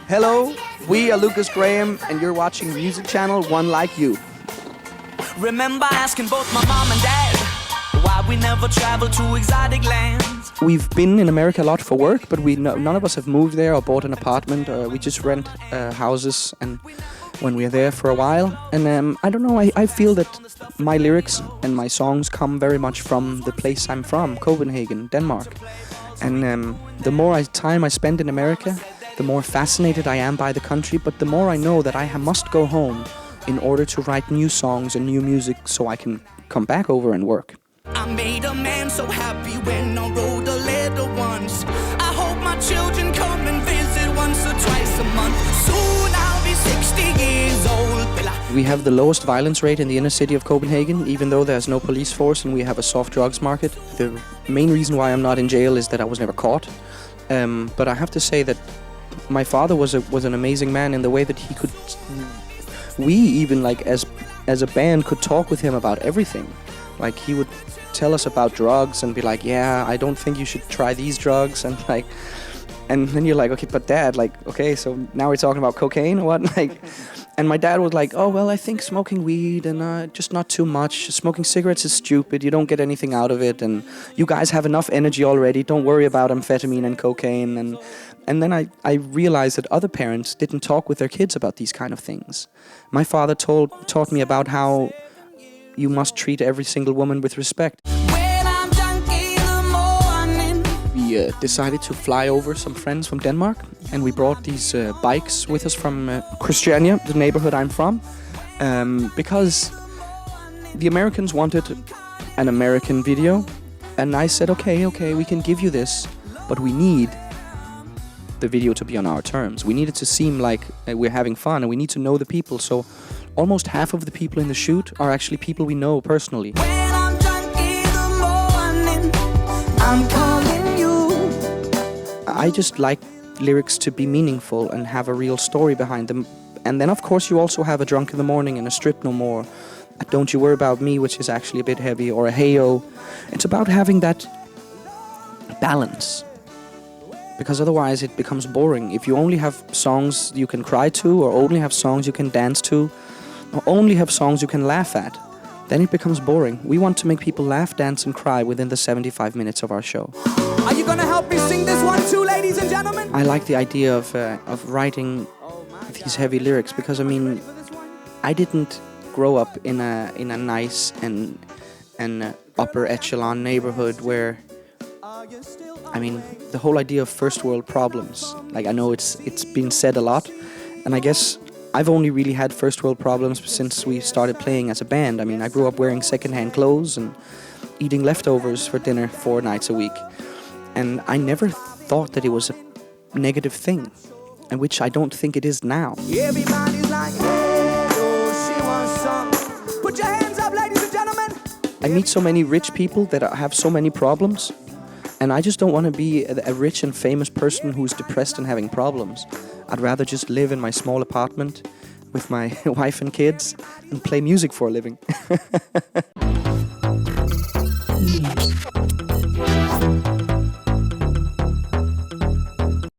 Hello, we are Lukas Graham, and you're watching Music Channel One Like You. Remember asking both my mom and dad why we never travel to exotic lands. We've been in America a lot for work, but none of us have moved there or bought an apartment. We just rent houses, and when we're there for a while. And I don't know, I feel that my lyrics and my songs come very much from the place I'm from, Copenhagen, Denmark. And the more time I spend in America, the more fascinated I am by the country, but the more I know that I must go home in order to write new songs and new music so I can come back over and work. I made a man so happy when I wrote a letter once. I hope my children come and visit once or twice a month. Soon I'll be 60 years old. We have the lowest violence rate in the inner city of Copenhagen, even though there's no police force and we have a soft drugs market. The main reason why I'm not in jail is that I was never caught. But I have to say that my father was an amazing man in the way that he could. We even, like, as a band, could talk with him about everything. Like, he would tell us about drugs and be like, "Yeah, I don't think you should try these drugs," and then you're like, "Okay, but Dad, like, okay, so now we're talking about cocaine or what?" Like, and my dad was like, "Oh well, I think smoking weed and just not too much. Smoking cigarettes is stupid. You don't get anything out of it, and you guys have enough energy already. Don't worry about amphetamine and cocaine." And then I realized that other parents didn't talk with their kids about these kind of things. My father taught me about how you must treat every single woman with respect. We decided to fly over some friends from Denmark, and we brought these bikes with us from Christiania, the neighborhood I'm from, because the Americans wanted an American video, and I said, okay, we can give you this, but we need the video to be on our terms. We need it to seem like we're having fun, and we need to know the people. So almost half of the people in the shoot are actually people we know personally. When I'm drunk in the morning, I'm calling you. I just like lyrics to be meaningful and have a real story behind them. And then, of course, you also have a Drunk in the Morning and a Strip No More, a Don't You Worry About Me, which is actually a bit heavy, or a Hey-O. It's about having that balance, because otherwise it becomes boring. If you only have songs you can cry to, or only have songs you can dance to, or only have songs you can laugh at, then it becomes boring. We want to make people laugh, dance and cry within the 75 minutes of our show. Are you gonna help me sing this one too, ladies and gentlemen? I like the idea of writing these heavy lyrics, because I mean, I didn't grow up in a nice and upper echelon neighborhood where, I mean, the whole idea of first world problems, like, I know it's been said a lot, and I guess I've only really had first world problems since we started playing as a band. I mean, I grew up wearing secondhand clothes and eating leftovers for dinner 4 nights a week, and I never thought that it was a negative thing, and which I don't think it is now. Everybody's like, hey, oh, she wants some. Put your hands up, ladies and gentlemen. I meet so many rich people that have so many problems, and I just don't want to be a rich and famous person who's depressed and having problems. I'd rather just live in my small apartment with my wife and kids and play music for a living.